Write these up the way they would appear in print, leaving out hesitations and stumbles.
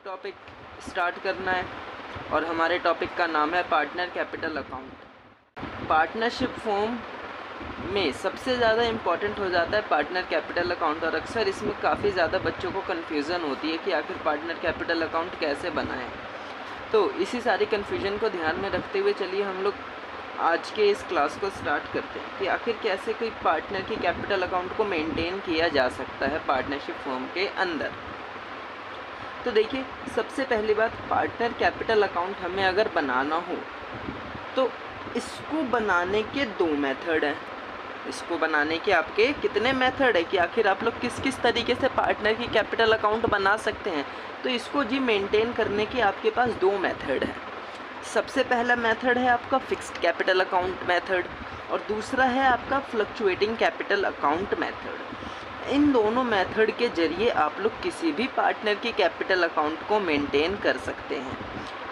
Topic start करना है और हमारे टॉपिक का नाम है partner capital account. Partnership form में सबसे ज़्यादा इम्पॉर्टेंट हो जाता है पार्टनर कैपिटल अकाउंट, और अक्सर इसमें काफ़ी ज़्यादा बच्चों को कन्फ्यूज़न होती है कि आखिर पार्टनर कैपिटल अकाउंट कैसे बनाएं। तो इसी सारी कन्फ्यूजन को ध्यान में रखते हुए चलिए हम लोग आज के इस क्लास को स्टार्ट करते हैं कि आखिर कैसे कोई पार्टनर की कैपिटल अकाउंट को मेंटेन किया जा सकता है पार्टनरशिप फर्म के अंदर। तो देखिए, सबसे पहली बात, पार्टनर कैपिटल अकाउंट हमें अगर बनाना हो तो इसको बनाने के दो मेथड हैं। इसको बनाने के आपके कितने मेथड है कि आखिर आप लोग किस किस तरीके से पार्टनर की कैपिटल अकाउंट बना सकते हैं। तो इसको जी मेंटेन करने के आपके पास दो मेथड हैं। सबसे पहला मेथड है आपका फिक्स्ड कैपिटल अकाउंट मेथड और दूसरा है आपका फ्लक्चुएटिंग कैपिटल अकाउंट मेथड। इन दोनों मेथड के जरिए आप लोग किसी भी पार्टनर की कैपिटल अकाउंट को मेंटेन कर सकते हैं।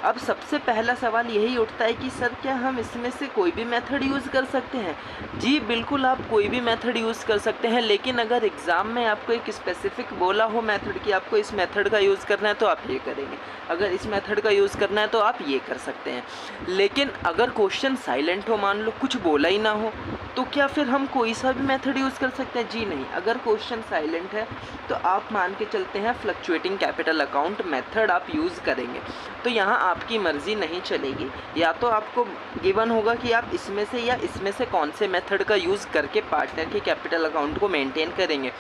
अब सबसे पहला सवाल यही उठता है कि सर क्या हम इसमें से कोई भी मेथड यूज़ कर सकते हैं? जी बिल्कुल, आप कोई भी मेथड यूज़ कर सकते हैं, लेकिन अगर एग्ज़ाम में आपको एक स्पेसिफिक बोला हो मेथड कि आपको इस मेथड का यूज़ करना है तो आप ये करेंगे, अगर इस मेथड का यूज़ करना है तो आप ये कर सकते हैं। लेकिन अगर क्वेश्चन साइलेंट हो, मान लो कुछ बोला ही ना हो, तो क्या फिर हम कोई सा भी मेथड यूज़ कर सकते हैं? जी नहीं, अगर क्वेश्चन साइलेंट है तो आप मान के चलते हैं फ्लक्चुएटिंग कैपिटल अकाउंट मेथड आप यूज़ करेंगे। तो यहाँ आपकी मर्ज़ी नहीं चलेगी, या तो आपको गिवन होगा कि आप इसमें से या इसमें से कौन से मेथड का यूज़ करके पार्टनर की कैपिटल अकाउंट को मेंटेन करेंगे।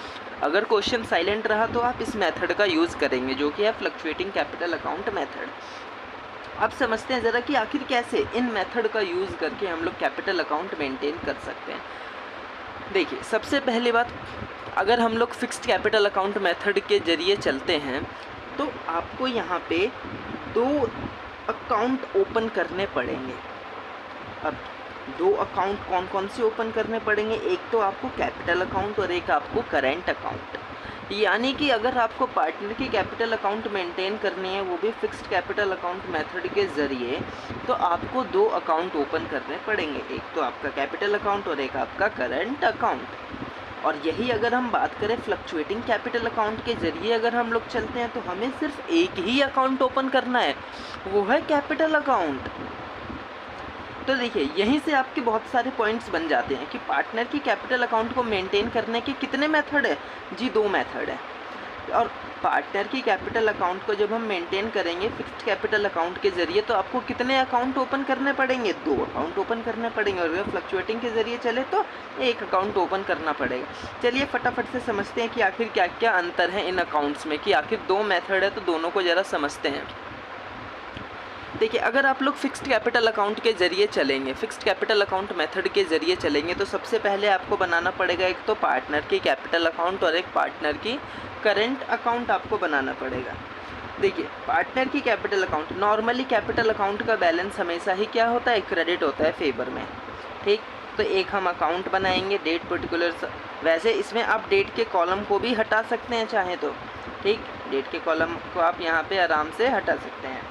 अगर क्वेश्चन साइलेंट रहा तो आप इस मेथड का यूज़ करेंगे जो कि है फ्लक्चुएटिंग कैपिटल अकाउंट मेथड। अब समझते हैं ज़रा कि आखिर कैसे इन मेथड का यूज़ करके हम लोग कैपिटल अकाउंट मेंटेन कर सकते हैं। देखिए, सबसे पहली बात, अगर हम लोग फिक्स्ड कैपिटल अकाउंट मेथड के ज़रिए चलते हैं तो आपको यहाँ पे दो अकाउंट ओपन करने पड़ेंगे। अब दो अकाउंट कौन कौन से ओपन करने पड़ेंगे? एक तो आपको कैपिटल अकाउंट और एक आपको करेंट अकाउंट। यानी कि अगर आपको पार्टनर की कैपिटल अकाउंट मेंटेन करनी है, वो भी फिक्स्ड कैपिटल अकाउंट मेथड के ज़रिए, तो आपको दो अकाउंट ओपन करने पड़ेंगे। एक तो आपका कैपिटल अकाउंट और एक आपका करेंट अकाउंट। और यही अगर हम बात करें फ्लक्चुएटिंग कैपिटल अकाउंट के ज़रिए अगर हम लोग चलते हैं तो हमें सिर्फ एक ही अकाउंट ओपन करना है, वो है कैपिटल अकाउंट। तो देखिए, यहीं से आपके बहुत सारे पॉइंट्स बन जाते हैं कि पार्टनर की कैपिटल अकाउंट को मेंटेन करने के कितने मेथड है? जी दो मेथड है। और पार्टनर की कैपिटल अकाउंट को जब हम मेंटेन करेंगे फिक्स्ड कैपिटल अकाउंट के ज़रिए तो आपको कितने अकाउंट ओपन करने पड़ेंगे? दो अकाउंट ओपन करने पड़ेंगे। और अगर फ्लक्चुएटिंग के ज़रिए चले तो एक अकाउंट ओपन करना पड़ेगा। चलिए फटाफट से समझते हैं कि आखिर क्या क्या अंतर है इन अकाउंट्स में, कि आखिर दो मेथड है तो दोनों को ज़रा समझते हैं। देखिए, अगर आप लोग फिक्स्ड कैपिटल अकाउंट के ज़रिए चलेंगे, फिक्स्ड कैपिटल अकाउंट मेथड के ज़रिए चलेंगे तो सबसे पहले आपको बनाना पड़ेगा एक तो पार्टनर की कैपिटल अकाउंट और एक पार्टनर की करेंट अकाउंट आपको बनाना पड़ेगा। देखिए, पार्टनर की capital account, normally capital account का बैलेंस हमेशा ही क्या होता है? क्रेडिट होता है फेवर में, ठीक। तो एक हम अकाउंट बनाएंगे डेट पर्टिकुलर, वैसे इसमें आप डेट के कॉलम को भी हटा सकते हैं चाहे तो, ठीक। डेट के कॉलम को आप यहाँ पे आराम से हटा सकते हैं।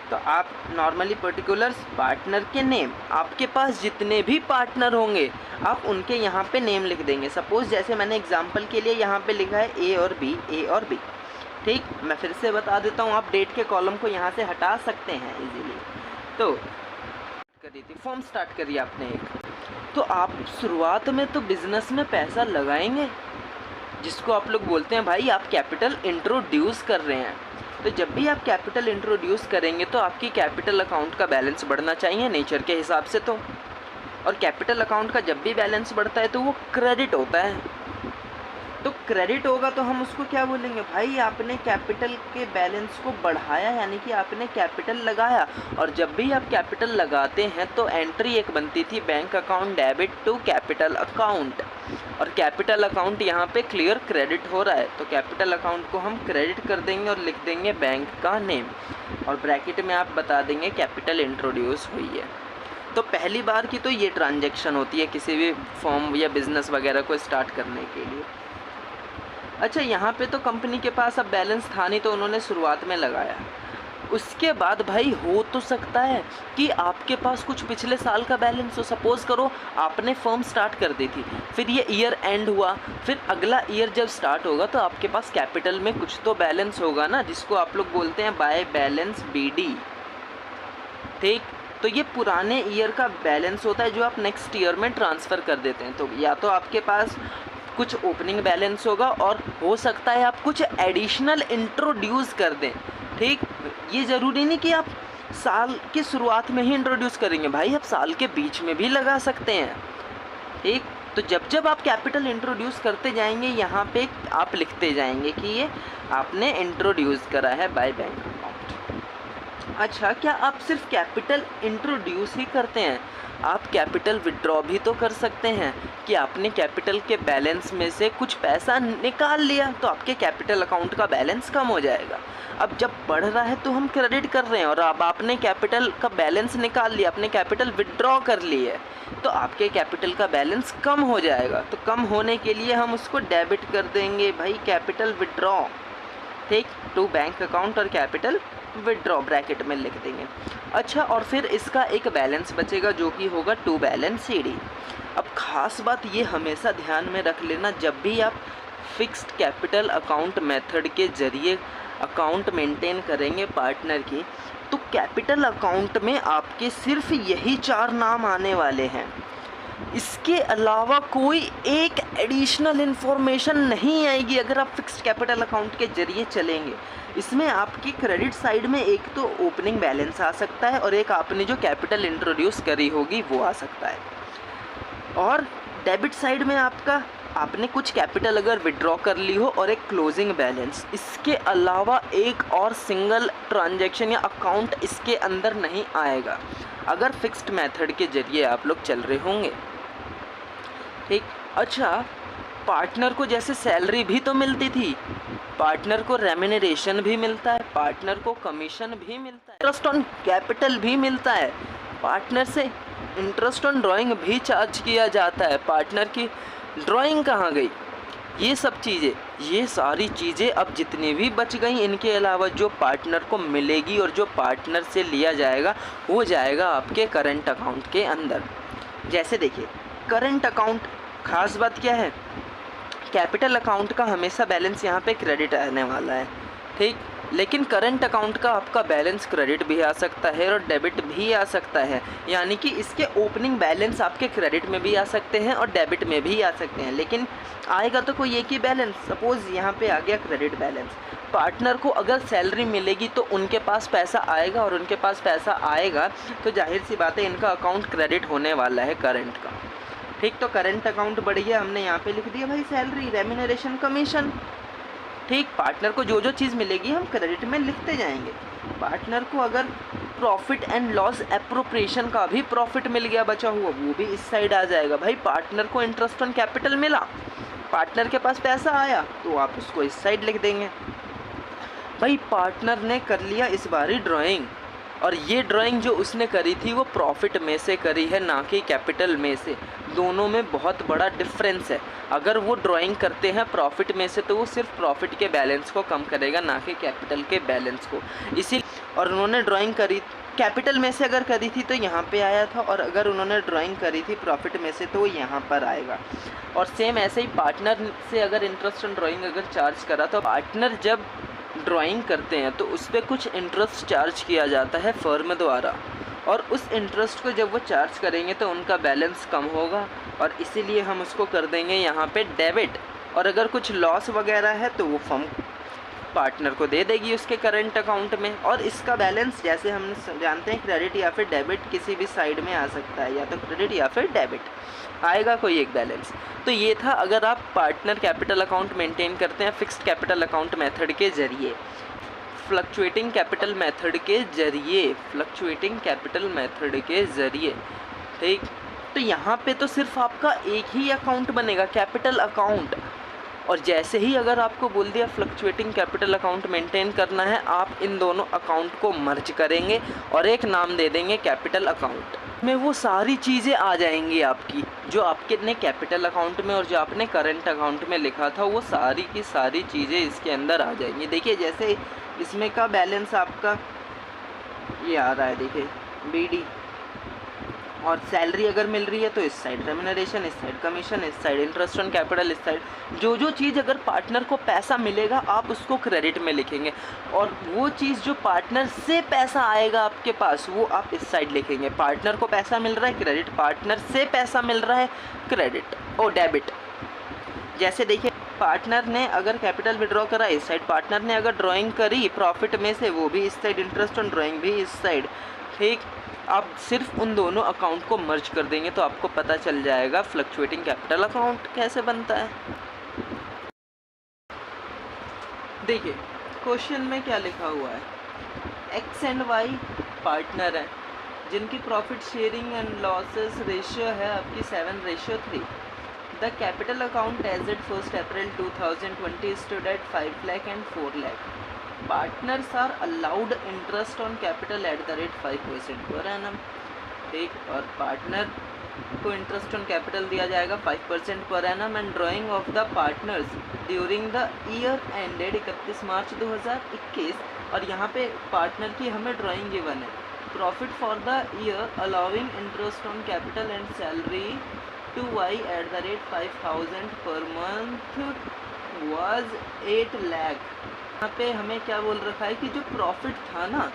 तो आप नॉर्मली पर्टिकुलर्स, पार्टनर के नेम, आपके पास जितने भी पार्टनर होंगे आप उनके यहाँ पे नेम लिख देंगे। सपोज़ जैसे मैंने एग्जांपल के लिए यहाँ पे लिखा है ए और बी, ठीक। मैं फिर से बता देता हूँ, आप डेट के कॉलम को यहाँ से हटा सकते हैं इजीली। तो करी थी फॉर्म स्टार्ट करिए आपने एक, तो आप शुरुआत में तो बिज़नेस में पैसा लगाएंगे, जिसको आप लोग बोलते हैं भाई आप कैपिटल इंट्रोड्यूस कर रहे हैं। तो जब भी आप कैपिटल इंट्रोड्यूस करेंगे तो आपकी कैपिटल अकाउंट का बैलेंस बढ़ना चाहिए नेचर के हिसाब से। तो और कैपिटल अकाउंट का जब भी बैलेंस बढ़ता है तो वो क्रेडिट होता है। तो क्रेडिट होगा तो हम उसको क्या बोलेंगे? भाई आपने कैपिटल के बैलेंस को बढ़ाया, यानी कि आपने कैपिटल लगाया। और जब भी आप कैपिटल लगाते हैं तो एंट्री एक बनती थी bank account debit to capital account, और कैपिटल अकाउंट यहाँ पे क्लियर क्रेडिट हो रहा है तो कैपिटल अकाउंट को हम क्रेडिट कर देंगे और लिख देंगे बैंक का नेम, और ब्रैकेट में आप बता देंगे कैपिटल इंट्रोड्यूस हुई है। तो पहली बार की तो ये ट्रांजैक्शन होती है किसी भी फॉर्म या बिज़नेस वगैरह को स्टार्ट करने के लिए। अच्छा, यहाँ पे तो कंपनी के पास अब बैलेंस था नहीं तो उन्होंने शुरुआत में लगाया। उसके बाद भाई हो तो सकता है कि आपके पास कुछ पिछले साल का बैलेंस हो। सपोज़ करो आपने फर्म स्टार्ट कर दी थी, फिर ये ईयर एंड हुआ, फिर अगला ईयर जब स्टार्ट होगा तो आपके पास कैपिटल में कुछ तो बैलेंस होगा ना, जिसको आप लोग बोलते हैं बाय बैलेंस BD। ठीक, तो ये पुराने ईयर का बैलेंस होता है जो आप नेक्स्ट ईयर में ट्रांसफ़र कर देते हैं। तो या तो आपके पास कुछ ओपनिंग बैलेंस होगा और हो सकता है आप कुछ एडिशनल इंट्रोड्यूस कर दें। ठीक, ये ज़रूरी नहीं कि आप साल की शुरुआत में ही इंट्रोड्यूस करेंगे, भाई आप साल के बीच में भी लगा सकते हैं। ठीक, तो जब जब आप कैपिटल इंट्रोड्यूस करते जाएंगे यहाँ पे आप लिखते जाएंगे कि ये आपने इंट्रोड्यूस करा है बाय बैंक अकाउंट। अच्छा, क्या आप सिर्फ कैपिटल इंट्रोड्यूस ही करते हैं? आप कैपिटल विड्रॉ भी तो कर सकते हैं कि आपने कैपिटल के बैलेंस में से कुछ पैसा निकाल लिया तो आपके कैपिटल अकाउंट का बैलेंस कम हो जाएगा। अब जब बढ़ रहा है तो हम क्रेडिट कर रहे हैं, और अब आपने कैपिटल का बैलेंस निकाल लिया, आपने कैपिटल विड्रॉ कर ली है, तो आपके कैपिटल का बैलेंस कम हो जाएगा। तो कम होने के लिए हम उसको डेबिट कर देंगे भाई, कैपिटल विड्रॉ। ठीक, टू बैंक अकाउंट और कैपिटल विड्रॉ ब्रैकेट में लिख देंगे। अच्छा, और फिर इसका एक बैलेंस बचेगा जो कि होगा टू बैलेंस CD। अब ख़ास बात ये हमेशा ध्यान में रख लेना, जब भी आप फिक्स्ड कैपिटल अकाउंट मेथड के ज़रिए अकाउंट मेंटेन करेंगे पार्टनर की, तो कैपिटल अकाउंट में आपके सिर्फ यही 4 नाम आने वाले हैं। इसके अलावा कोई एक एडिशनल इन्फॉर्मेशन नहीं आएगी अगर आप फिक्स्ड कैपिटल अकाउंट के ज़रिए चलेंगे। इसमें आपकी क्रेडिट साइड में एक तो ओपनिंग बैलेंस आ सकता है और एक आपने जो कैपिटल इंट्रोड्यूस करी होगी वो आ सकता है, और डेबिट साइड में आपने कुछ कैपिटल अगर विड्रॉ कर ली हो और एक क्लोजिंग बैलेंस। इसके अलावा एक और सिंगल ट्रांजैक्शन या अकाउंट इसके अंदर नहीं आएगा अगर फिक्स्ड मेथड के ज़रिए आप लोग चल रहे होंगे। ठीक, अच्छा, पार्टनर को जैसे सैलरी भी तो मिलती थी, पार्टनर को रेम्यूनरेशन भी मिलता है, पार्टनर को कमीशन भी मिलता है, इंटरेस्ट ऑन कैपिटल भी मिलता है, पार्टनर से इंटरेस्ट ऑन ड्राइंग भी चार्ज किया जाता है। पार्टनर की ड्राइंग कहाँ गई? ये सब चीज़ें, ये सारी चीज़ें अब जितनी भी बच गई, इनके अलावा जो पार्टनर को मिलेगी और जो पार्टनर से लिया जाएगा वो जाएगा आपके करंट अकाउंट के अंदर। जैसे देखिए, करंट अकाउंट, ख़ास बात क्या है, कैपिटल अकाउंट का हमेशा बैलेंस यहाँ पे क्रेडिट आने वाला है। ठीक, लेकिन करंट अकाउंट का आपका बैलेंस क्रेडिट भी आ सकता है और डेबिट भी आ सकता है, यानी कि इसके ओपनिंग बैलेंस आपके क्रेडिट में भी आ सकते हैं और डेबिट में भी आ सकते हैं, लेकिन आएगा तो कोई एक ही बैलेंस। सपोज़ यहाँ पे आ गया क्रेडिट बैलेंस, पार्टनर को अगर सैलरी मिलेगी तो उनके पास पैसा आएगा, और उनके पास पैसा आएगा तो जाहिर सी बात है इनका अकाउंट क्रेडिट होने वाला है करंट का। ठीक, तो करंट अकाउंट बढ़ गया, हमने यहाँ पे लिख दिया भाई सैलरी, रेम्यूनरेशन, कमीशन। ठीक, पार्टनर को जो जो चीज़ मिलेगी हम क्रेडिट में लिखते जाएंगे। पार्टनर को अगर प्रॉफिट एंड लॉस एप्रोप्रिएशन का भी प्रॉफिट मिल गया बचा हुआ, वो भी इस साइड आ जाएगा। भाई पार्टनर को इंटरेस्ट ऑन कैपिटल मिला, पार्टनर के पास पैसा आया तो आप उसको इस साइड लिख देंगे। भाई पार्टनर ने कर लिया इस बारी ड्राइंग, और ये ड्राइंग जो उसने करी थी वो प्रॉफिट में से करी है, ना कि कैपिटल में से। दोनों में बहुत बड़ा डिफरेंस है। अगर वो ड्राइंग करते हैं प्रॉफिट में से तो वो सिर्फ प्रॉफिट के बैलेंस को कम करेगा, ना कि कैपिटल के बैलेंस को। इसी और उन्होंने ड्राइंग करी कैपिटल में से अगर करी थी तो यहाँ पे आया था, और अगर उन्होंने ड्राइंग करी थी प्रॉफिट में से तो वो यहाँ पर आएगा। और सेम ऐसे ही पार्टनर से अगर इंटरेस्ट ऑन ड्राइंग अगर चार्ज करा तो पार्टनर जब ड्राइंग करते हैं तो उस पर कुछ इंटरेस्ट चार्ज किया जाता है फर्म द्वारा, और उस इंटरेस्ट को जब वो चार्ज करेंगे तो उनका बैलेंस कम होगा, और इसीलिए हम उसको कर देंगे यहाँ पे डेबिट। और अगर कुछ लॉस वगैरह है तो वो फर्म पार्टनर को दे देगी उसके करंट अकाउंट में। और इसका बैलेंस जैसे हम जानते हैं क्रेडिट या फिर डेबिट किसी भी साइड में आ सकता है, या तो क्रेडिट या फिर डेबिट आएगा कोई एक बैलेंस। तो ये था अगर आप पार्टनर कैपिटल अकाउंट मेंटेन करते हैं फिक्स्ड कैपिटल अकाउंट मेथड के ज़रिए, फ्लक्चुएटिंग कैपिटल मेथड के ज़रिए, फ्लक्चुएटिंग कैपिटल मेथड के ज़रिए। ठीक, तो यहाँ पे तो सिर्फ आपका एक ही अकाउंट बनेगा, कैपिटल अकाउंट। और जैसे ही अगर आपको बोल दिया फ्लक्चुएटिंग कैपिटल अकाउंट मेंटेन करना है, आप इन दोनों अकाउंट को मर्ज करेंगे और एक नाम दे देंगे कैपिटल अकाउंट। में वो सारी चीज़ें आ जाएंगी आपकी, जो आपके ने कैपिटल अकाउंट में और जो आपने करंट अकाउंट में लिखा था, वो सारी की सारी चीज़ें इसके अंदर आ जाएंगी। देखिए, जैसे इसमें का बैलेंस आपका ये आ रहा है देखिए BD, और सैलरी अगर मिल रही है तो इस साइड रेम्यूनरेशन, इस साइड कमीशन, इस साइड इंटरेस्ट ऑन कैपिटल, इस साइड जो चीज़ अगर पार्टनर को पैसा मिलेगा आप उसको क्रेडिट में लिखेंगे, और वो चीज़ जो पार्टनर से पैसा आएगा आपके पास वो आप इस साइड लिखेंगे। पार्टनर को पैसा मिल रहा है क्रेडिट, पार्टनर से पैसा मिल रहा है क्रेडिट और डेबिट। जैसे देखिए पार्टनर ने अगर कैपिटल विड्रॉ करा इस साइड, पार्टनर ने अगर ड्राइंग करी प्रॉफिट में से वो भी इस साइड, इंटरेस्ट ऑन ड्राइंग भी इस साइड। ठीक, आप सिर्फ उन दोनों अकाउंट को मर्ज कर देंगे तो आपको पता चल जाएगा फ्लक्चुएटिंग कैपिटल अकाउंट कैसे बनता है। देखिए क्वेश्चन में क्या लिखा हुआ है, एक्स एंड वाई पार्टनर है जिनकी profit sharing and losses ratio है आपकी 7:3। The capital account as at 1 April 2020 stood at 5 lakh and 4 lakh. Partners are allowed interest on capital at the rate 5% per annum. ठीक, और पार्टनर को इंटरेस्ट ऑन कैपिटल दिया जाएगा 5% पर annum and drawing of the partners during the year ended 31 March 2021। और यहाँ पे partner की हमें ड्राइंग गिवन है। Profit for the year allowing interest on capital and salary to Y at the rate 5000 per month was 8 lakh. यहाँ पे हमें क्या बोल रखा है कि जो प्रॉफिट था ना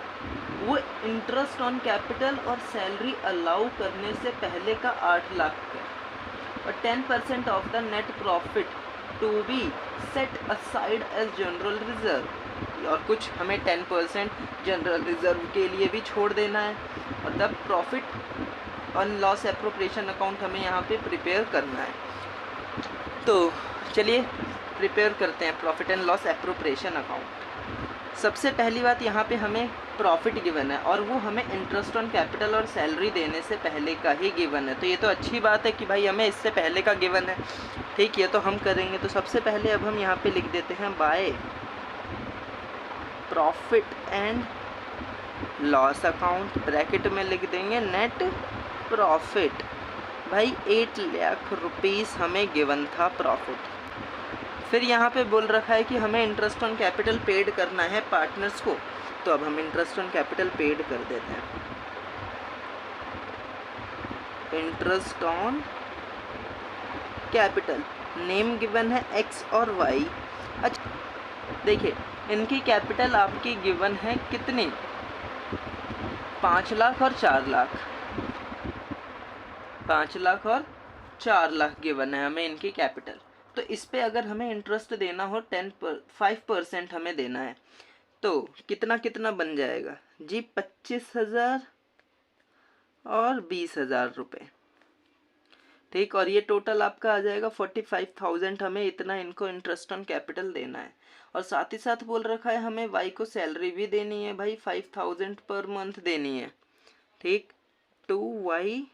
वो इंटरेस्ट ऑन कैपिटल और सैलरी अलाउ करने से पहले का 8 लाख का, और 10% of the net profit to be set aside as general reserve, और कुछ हमें 10% जनरल रिजर्व के लिए भी छोड़ देना है। और the profit on loss appropriation account हमें यहाँ पे प्रिपेयर करना है। तो चलिए प्रिपेयर करते हैं profit and loss appropriation account. सबसे पहली बात यहाँ पे हमें प्रॉफिट गिवन है और वो हमें इंटरेस्ट ऑन कैपिटल और सैलरी देने से पहले का ही गिवन है। तो ये तो अच्छी बात है कि भाई हमें इससे पहले का गिवन है। ठीक, ये तो हम करेंगे। तो सबसे पहले अब हम यहाँ पे लिख देते हैं by profit and loss account, bracket में लिख देंगे नेट प्रॉफिट। भाई 8 लाख रुपीस हमें गिवन था प्रॉफिट। फिर यहाँ पे बोल रखा है कि हमें इंटरेस्ट ऑन कैपिटल पेड करना है पार्टनर्स को, तो अब हम इंटरेस्ट ऑन कैपिटल पेड कर देते हैं। Interest on capital, name given है एक्स और वाई। अच्छा देखिए इनकी कैपिटल आपकी गिवन है कितनी, 5 लाख और 4 लाख, 5 लाख और 4 लाख गिवन है हमें इनकी कैपिटल। तो इस पे अगर हमें इंटरेस्ट देना हो 5% हमें देना है तो कितना कितना बन जाएगा जी, 25,000 और 20,000 रुपये। ठीक, और ये टोटल आपका आ जाएगा 45,000। हमें इतना इनको इंटरेस्ट ऑन कैपिटल देना है, और साथ ही साथ बोल रखा है हमें वाई को सैलरी भी देनी है भाई, 5,000 पर मंथ देनी है। ठीक, टू वाई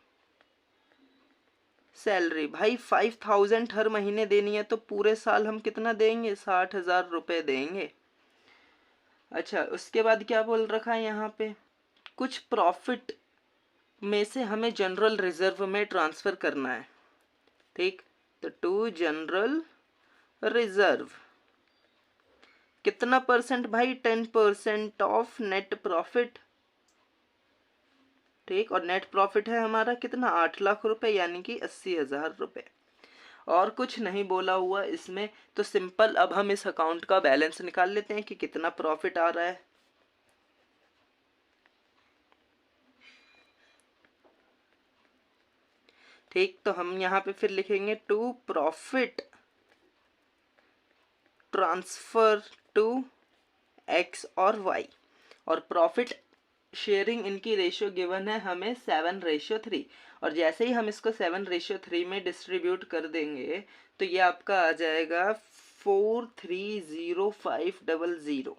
सैलरी भाई 5,000 हर महीने देनी है, तो पूरे साल हम कितना देंगे, 60,000 रुपये देंगे। अच्छा उसके बाद क्या बोल रखा है यहाँ पे, कुछ प्रॉफिट में से हमें जनरल रिजर्व में ट्रांसफ़र करना है। ठीक, तो टू जनरल रिजर्व कितना परसेंट भाई, 10% ऑफ नेट प्रॉफिट। ठीक, और नेट प्रॉफिट है हमारा कितना, 8 लाख रुपए, यानी कि 80,000 रुपये। और कुछ नहीं बोला हुआ इसमें। तो सिंपल अब हम इस अकाउंट का बैलेंस निकाल लेते हैं कि कितना प्रॉफिट आ रहा है। ठीक, तो हम यहाँ पे फिर लिखेंगे to profit transfer to X और वाई, और प्रॉफिट शेयरिंग इनकी रेशियो गिवन है हमें 7:3, और जैसे ही हम इसको 7:3 में डिस्ट्रीब्यूट कर देंगे तो ये आपका आ जाएगा 430,500,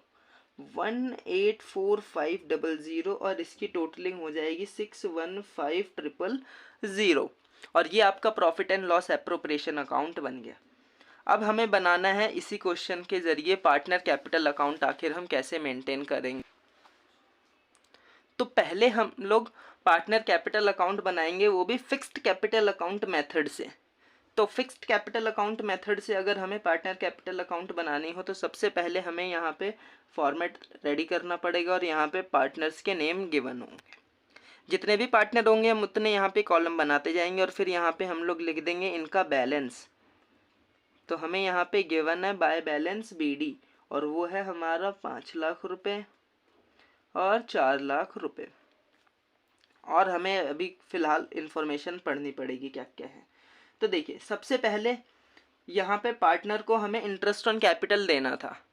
184500, और इसकी टोटलिंग हो जाएगी 615,000, और ये आपका profit and loss appropriation account बन गया। अब हमें बनाना है इसी क्वेश्चन के जरिए पार्टनर कैपिटल अकाउंट आखिर हम कैसे मेंटेन करेंगे। तो पहले हम लोग पार्टनर कैपिटल अकाउंट बनाएंगे, वो भी फिक्स्ड कैपिटल अकाउंट मेथड से। तो फिक्स्ड कैपिटल अकाउंट मेथड से अगर हमें पार्टनर कैपिटल अकाउंट बनानी हो तो सबसे पहले हमें यहाँ पे फॉर्मेट रेडी करना पड़ेगा और यहाँ पे पार्टनर्स के नेम गिवन होंगे। जितने भी पार्टनर होंगे हम उतने यहाँ पे कॉलम बनाते जाएंगे और फिर यहाँ पे हम लोग लिख देंगे इनका बैलेंस। तो हमें यहाँ पे गिवन है बाय बैलेंस BD और वो है हमारा 5 लाख रुपए और 4 लाख रुपए। और हमें अभी फ़िलहाल इन्फॉर्मेशन पढ़नी पड़ेगी क्या क्या है। तो देखिए सबसे पहले यहाँ पे पार्टनर को हमें इंटरेस्ट ऑन कैपिटल देना था,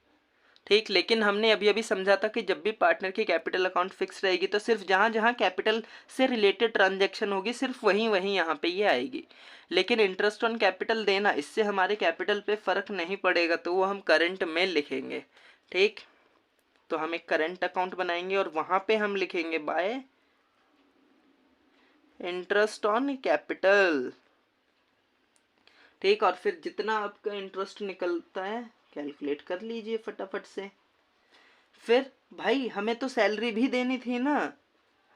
ठीक। लेकिन हमने अभी अभी समझा था कि जब भी पार्टनर की कैपिटल अकाउंट फिक्स रहेगी तो सिर्फ जहाँ जहाँ कैपिटल से रिलेटेड ट्रांजैक्शन होगी सिर्फ वहीं वहीं यहाँ पे ये आएगी। लेकिन इंटरेस्ट ऑन कैपिटल देना, इससे हमारे कैपिटल पे फ़र्क नहीं पड़ेगा, तो वो हम करंट में लिखेंगे, ठीक। तो हम एक करंट अकाउंट बनाएंगे और वहाँ पे हम लिखेंगे बाय इंटरेस्ट ऑन कैपिटल, ठीक। और फिर जितना आपका इंटरेस्ट निकलता है कैलकुलेट कर लीजिए फटाफट से। फिर भाई हमें तो सैलरी भी देनी थी ना,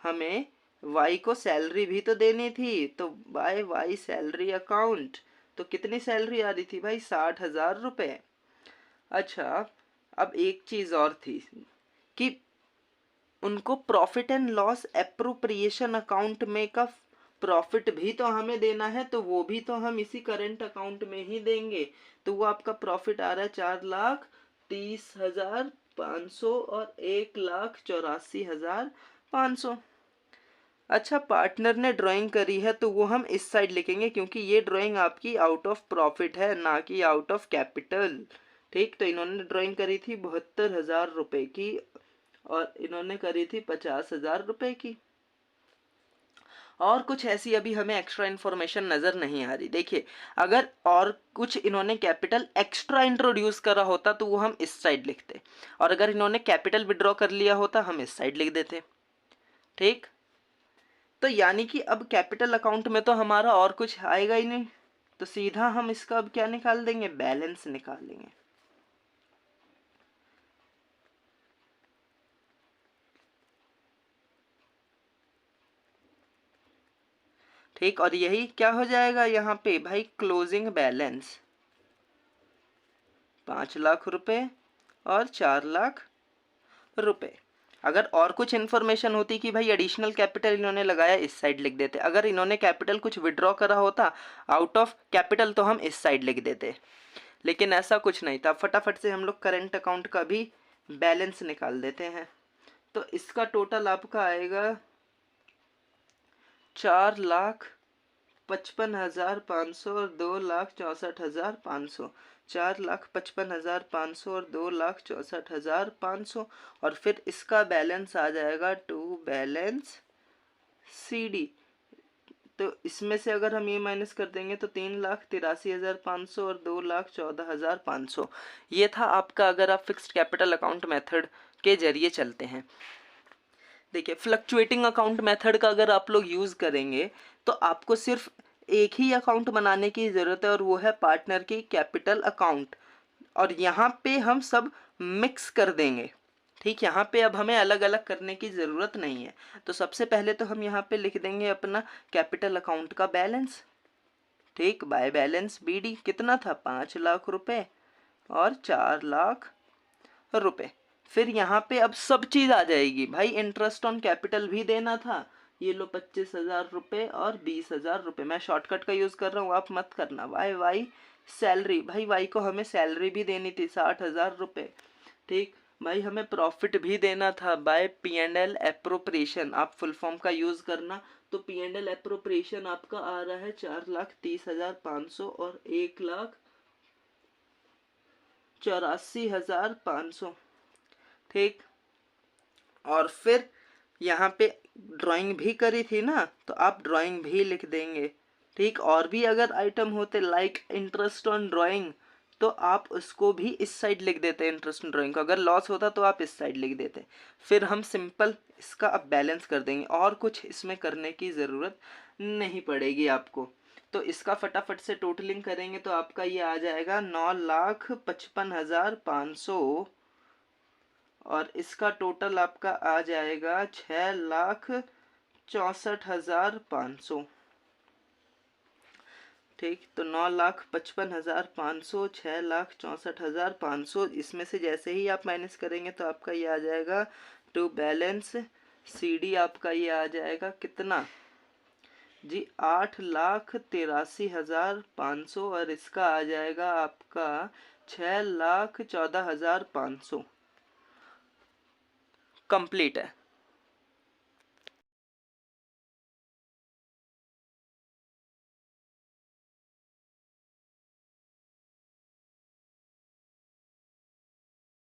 हमें वाई को सैलरी भी तो देनी थी, तो बाय वाई सैलरी अकाउंट। तो कितनी सैलरी आ रही थी भाई? 60,000 रुपये। अच्छा, अब एक चीज़ और थी कि उनको profit and loss appropriation account में का प्रॉफिट भी तो हमें देना है, तो वो भी तो हम इसी करंट अकाउंट में ही देंगे। तो वो आपका प्रॉफिट आ रहा है 4,30,500 और 1,84,500। अच्छा, पार्टनर ने ड्राइंग करी है तो वो हम इस साइड लिखेंगे क्योंकि ये ड्राइंग आपकी आउट ऑफ प्रॉफिट है, ना कि आउट ऑफ कैपिटल, ठीक। तो इन्होंने ड्राइंग करी थी 72,000 रुपये की और इन्होंने करी थी 50,000 रुपये की। और कुछ ऐसी अभी हमें एक्स्ट्रा इन्फॉर्मेशन नज़र नहीं आ रही। देखिए, अगर और कुछ इन्होंने कैपिटल एक्स्ट्रा इंट्रोड्यूस करा होता तो वो हम इस साइड लिखते, और अगर इन्होंने कैपिटल विड्रॉ कर लिया होता हम इस साइड लिख देते, ठीक। तो यानी कि अब कैपिटल अकाउंट में तो हमारा और कुछ आएगा ही नहीं, तो सीधा हम इसका अब क्या निकाल देंगे? बैलेंस निकालेंगे। ठीक, और यही क्या हो जाएगा यहाँ पे भाई? क्लोजिंग बैलेंस 5 लाख रुपए और 4 लाख रुपए। अगर और कुछ इन्फॉर्मेशन होती कि भाई एडिशनल कैपिटल इन्होंने लगाया, इस साइड लिख देते। अगर इन्होंने कैपिटल कुछ विड्रॉ करा होता आउट ऑफ कैपिटल तो हम इस साइड लिख देते, लेकिन ऐसा कुछ नहीं था। फटाफट से हम लोग करंट अकाउंट का भी बैलेंस निकाल देते हैं। तो इसका टोटल आपका आएगा 4,55,500 और 2,64,500। 4,55,500 और 2,64,500। और फिर इसका बैलेंस आ जाएगा टू बैलेंस CD। तो इसमें से अगर हम ये माइनस कर देंगे तो 3,83,500 और 2,14,500। ये था आपका, अगर आप फिक्स्ड कैपिटल अकाउंट मेथड के जरिए चलते हैं। देखिए, फ्लक्चुएटिंग अकाउंट मेथड का अगर आप लोग यूज़ करेंगे तो आपको सिर्फ एक ही अकाउंट बनाने की ज़रूरत है और वो है पार्टनर की कैपिटल अकाउंट। और यहाँ पे हम सब मिक्स कर देंगे, ठीक। यहाँ पे अब हमें अलग अलग करने की ज़रूरत नहीं है। तो सबसे पहले तो हम यहाँ पे लिख देंगे अपना कैपिटल अकाउंट का बैलेंस, ठीक। बाय बैलेंस BD कितना था? 5 लाख रुपए और 4 लाख रुपए। फिर यहाँ पे अब सब चीज़ आ जाएगी भाई। इंटरेस्ट ऑन कैपिटल भी देना था, ये लो 25,000 रुपये और 20,000 रुपये। मैं शॉर्टकट का यूज़ कर रहा हूँ, आप मत करना। वाई सैलरी, भाई वाई को हमें सैलरी भी देनी थी 60,000 रुपये, ठीक। भाई हमें प्रॉफिट भी देना था बाय P&L एप्रोप्रिएशन। आप फुल फॉर्म का यूज़ करना। तो P&L एप्रोप्रिएशन आपका आ रहा है 4,30,500 और 1,84,500, ठीक। और फिर यहाँ पे ड्राइंग भी करी थी ना, तो आप ड्राइंग भी लिख देंगे, ठीक। और भी अगर आइटम होते लाइक इंटरेस्ट ऑन ड्राइंग तो आप उसको भी इस साइड लिख देते, इंटरेस्ट ऑन ड्राइंग को। अगर लॉस होता तो आप इस साइड लिख देते। फिर हम सिंपल इसका अब बैलेंस कर देंगे, और कुछ इसमें करने की ज़रूरत नहीं पड़ेगी आपको। तो इसका फटाफट से टोटलिंग करेंगे तो आपका ये आ जाएगा 9,55,500 और इसका टोटल आपका आ जाएगा 6,64,500। ठीक। तो 9,55,500, 6,64,500, इसमें से जैसे ही आप माइनस करेंगे तो आपका ये आ जाएगा टू बैलेंस CD, आपका ये आ जाएगा कितना जी 8,83,500, और इसका आ जाएगा आपका 6,14,500। कंप्लीट है।